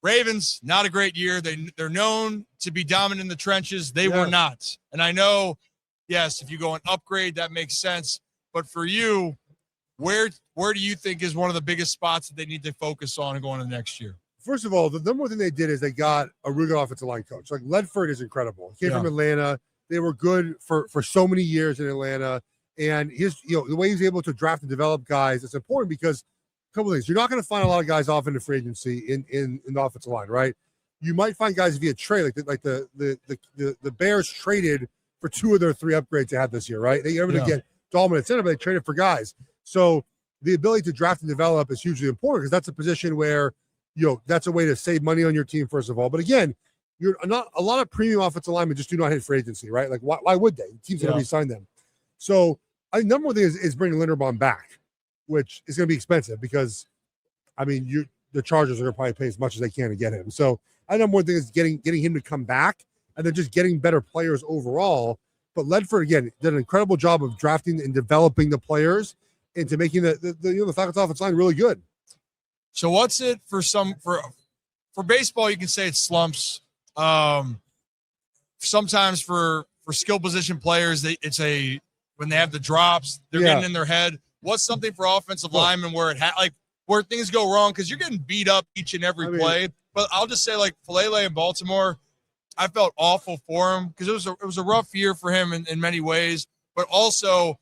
Ravens, not a great year. They're known to be dominant in the trenches. They were not. And I know, yes, if you go and upgrade, that makes sense. But for you, where do you think is one of the biggest spots that they need to focus on going into next year? First of all, the number one thing they did is they got a really good offensive line coach. Like Ledford is incredible. He came from Atlanta. They were good for so many years in Atlanta. And the way he's able to draft and develop guys, it's important because a couple of things. You're not going to find a lot of guys off into free agency in the offensive line, right? You might find guys via trade, like the Bears traded for 2 of their 3 upgrades they had this year, right? They were able to get dominant center, but they traded for guys. So the ability to draft and develop is hugely important because that's a position where that's a way to save money on your team, first of all. But again, you're not a lot of premium offensive linemen just do not hit free agency, right? Like why would they? Teams going to re-sign them. So I think number one thing is bringing Linderbaum back, which is going to be expensive because, I mean, the Chargers are going to probably pay as much as they can to get him. So I think number one thing is getting him to come back and then just getting better players overall. But Ledford, again, did an incredible job of drafting and developing the players into making the Falcons offensive line really good. So what's it for baseball? You can say it's slumps. Sometimes for skill position players, when they have the drops, they're getting in their head. What's something for offensive linemen where where things go wrong because you're getting beat up each and every play? But I'll just say, like Falele in Baltimore, I felt awful for him because it was a rough year for him in many ways. But also,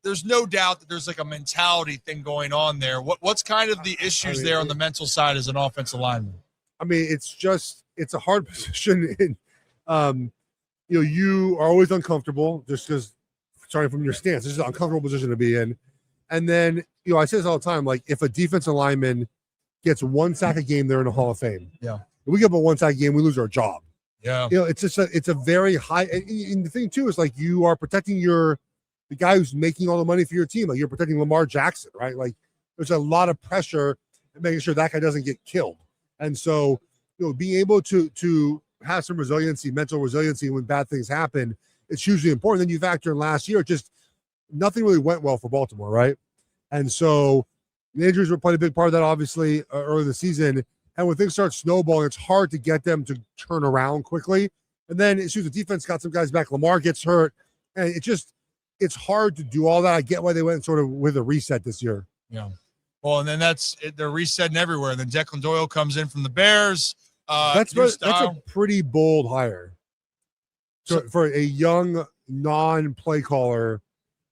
there's no doubt that there's like a mentality thing going on there. What's kind of the issues there on the mental side as an offensive lineman? I mean, it's a hard position. You are always uncomfortable just because starting from your stance. This is an uncomfortable position to be in. And then, I say this all the time, like if a defensive lineman gets 1 sack a game, they're in the Hall of Fame. Yeah. If we get a 1 sack game, we lose our job. Yeah. It's a very high, and the thing too is like you are protecting the guy who's making all the money for your team. Like you're protecting Lamar Jackson, right? Like there's a lot of pressure in making sure that guy doesn't get killed. And so, being able to have some resiliency, mental resiliency when bad things happen, it's hugely important. Then you factor in last year, just nothing really went well for Baltimore, right? And so the injuries were playing a big part of that, obviously, early in the season. And when things start snowballing, it's hard to get them to turn around quickly. And then as soon as the defense got some guys back, Lamar gets hurt. And it's hard to do all that. I get why they went sort of with a reset this year. Yeah. Well, and then they're resetting everywhere. And then Declan Doyle comes in from the Bears. That's a pretty bold hire. So for a young non-play caller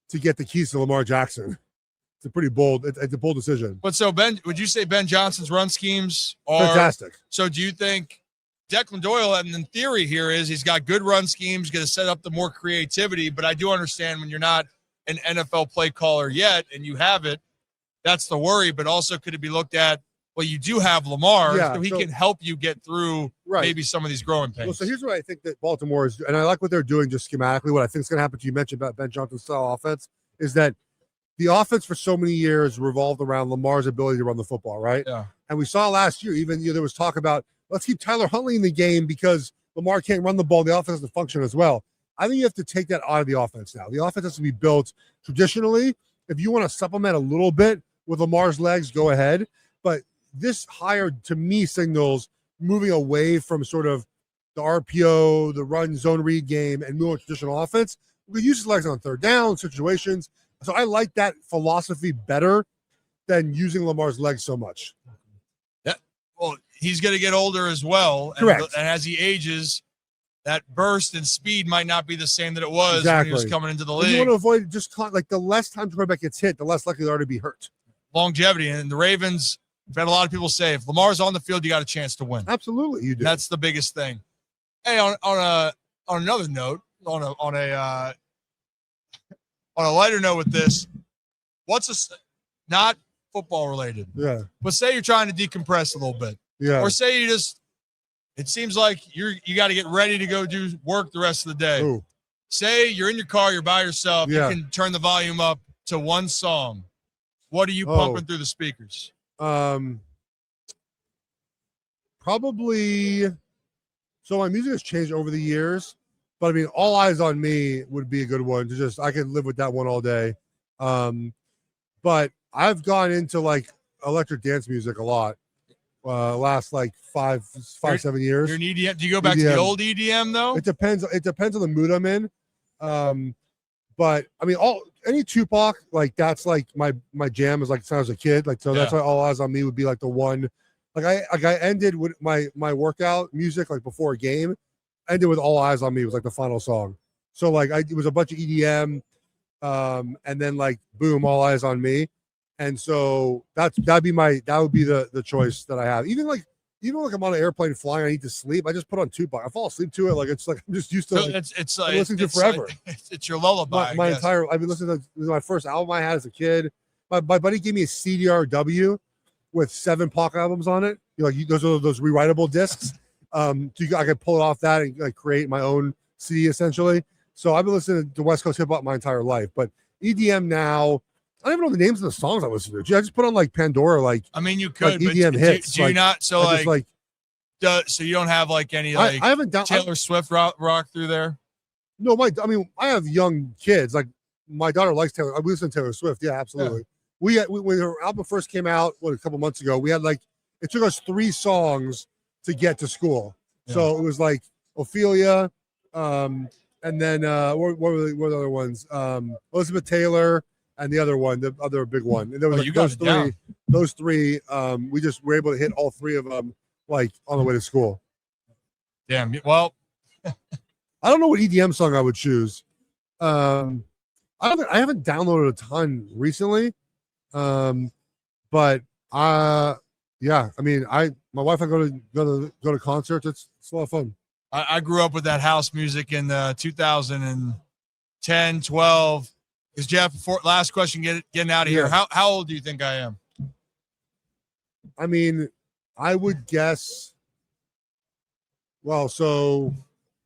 to get the keys to Lamar Jackson. It's a bold decision. But so would you say Ben Johnson's run schemes are fantastic? So do you think Declan Doyle, and in theory here is he's got good run schemes, going to set up the more creativity, but I do understand when you're not an NFL play caller yet and you have it, that's the worry, but also could it be looked at, well, you do have Lamar, so he can help you get through maybe some of these growing pains. Well, so here's what I think that Baltimore is, and I like what they're doing just schematically. What I think is going to happen to you mentioned about Ben Johnson's style offense is that the offense for so many years revolved around Lamar's ability to run the football, right? Yeah. And we saw last year, even there was talk about, let's keep Tyler Huntley in the game because Lamar can't run the ball. The offense doesn't function as well. I think you have to take that out of the offense now. The offense has to be built traditionally. If you want to supplement a little bit with Lamar's legs, go ahead. But this hire, to me, signals moving away from sort of the RPO, the run zone read game, and more traditional offense. We use his legs on third down situations. So I like that philosophy better than using Lamar's legs so much. Yeah. Well, he's going to get older as well. Correct. And as he ages, that burst and speed might not be the same that it was when he was coming into the league. You want to avoid the less time the quarterback gets hit, the less likely they are to be hurt. Longevity. And the Ravens, I've had a lot of people say, if Lamar's on the field, you got a chance to win. Absolutely, you do. That's the biggest thing. Hey, on another note, on a lighter note with this, not football related. Yeah. But say you're trying to decompress a little bit. Yeah. Or say it seems like you got to get ready to go do work the rest of the day. Ooh. Say you're in your car, you're by yourself, Yeah. you can turn the volume up to one song. What are you pumping through the speakers? Probably. So my music has changed over the years, but I mean, All Eyes on Me would be a good one I could live with that one all day. But I've gone into like electric dance music a lot. last like 7 years. You're an EDM. Do you go back to the old EDM though? It depends on the mood I'm in. But I mean, any Tupac, like that's like my jam is like since I was a kid. Like so that's why All Eyes on Me would be like the one. Like I ended with my workout music like before a game. Ended with All Eyes on Me was like the final song. So like it was a bunch of EDM, and then like boom, All Eyes on Me. And so that would be the choice that I have. Even like I'm on an airplane flying, I need to sleep. I just put on Tupac. I fall asleep to it. Like it's like I'm just used to. Like, it's listening to it forever. It's your lullaby. I've been listening to my first album I had as a kid. My buddy gave me a CDRW with 7 Pac albums on it. Those are those rewritable discs. I could pull it off that and like create my own CD essentially. So I've been listening to West Coast hip hop my entire life. But EDM now. I don't even know the names of the songs I listen to. I just put on like Pandora, like I mean, you could like EDM hits. Do you like, not? So so you don't have like any like I haven't Taylor Swift rock through there. No, I have young kids. Like my daughter likes Taylor. We listen to Taylor Swift. Yeah, absolutely. Yeah. When her album first came out, a couple months ago, we had like it took us 3 songs to get to school. Yeah. So it was like Ophelia, and then what were the other ones? Elizabeth Taylor. And the other one, the other big one. And there was those three. We just were able to hit all 3 of them like on the way to school. Damn. Well, I don't know what EDM song I would choose. I haven't downloaded a ton recently. But yeah, I mean, my wife and I go to concerts. It's a lot of fun. I grew up with that house music in 2010, 12. Because Geoff, last question, getting out of here. How old do you think I am? I mean, I would guess. Well, so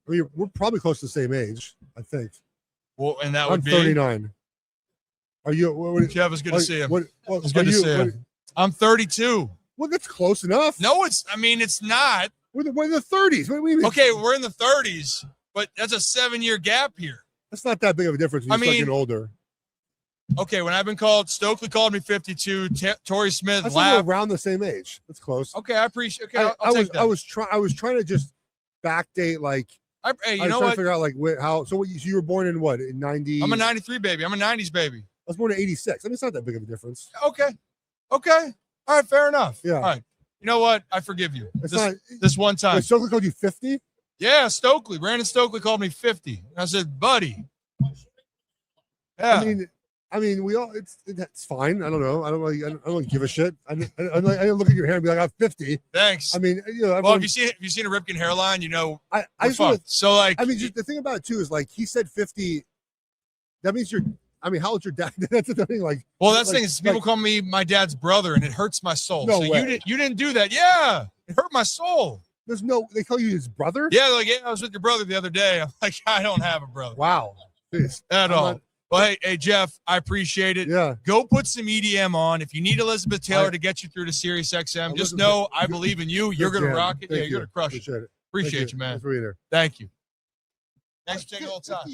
we're probably close to the same age, I think. Well, and that would be 39. Are you? Geoff, it's good to see him. It's good to see him. I'm 32. Well, that's close enough. No, it's not. We're in the 30s. What do you mean? Okay, we're in the 30s, but that's a 7-year gap here. That's not that big of a difference when you're getting older. Okay, when I've been called, Stokely called me 52. Torrey Smith laughed. Around the same age. That's close. Okay, I appreciate. Okay, I'll take that. I was trying to just backdate like. I was trying to figure out like how. So you were born in what? In 90? I'm a 93 baby. I'm a 90s baby. I was born in 86. I mean, it's not that big of a difference. Okay. All right, fair enough. Yeah. All right. You know what? I forgive you. This one time. Wait, Stokely called you 50? Yeah, Stokely. Brandon Stokely called me 50. And I said, buddy. Yeah. I mean, we all. It's fine. I don't know. I don't really give a shit. I don't look at your hair and be like, I'm 50. Thanks. I mean, well, if you seen a Ripken hairline, I just so like. I mean, just the thing about it too is like he said 50. That means you're. I mean, how old's your dad? That's the thing. Like, well, that's the thing is people call me my dad's brother, and it hurts my soul. No so way. you didn't do that. Yeah, it hurt my soul. They call you his brother? Yeah, I was with your brother the other day. I'm like, I don't have a brother. Wow. Jeez. At all. Well, hey, Geoff, I appreciate it. Yeah. Go put some EDM on. If you need Elizabeth Taylor to get you through to Sirius XM, just know I believe in you. You're going to rock it. Yeah, you're going to crush it. Appreciate you, man. Thank you. Thank you. Thanks for taking a little time.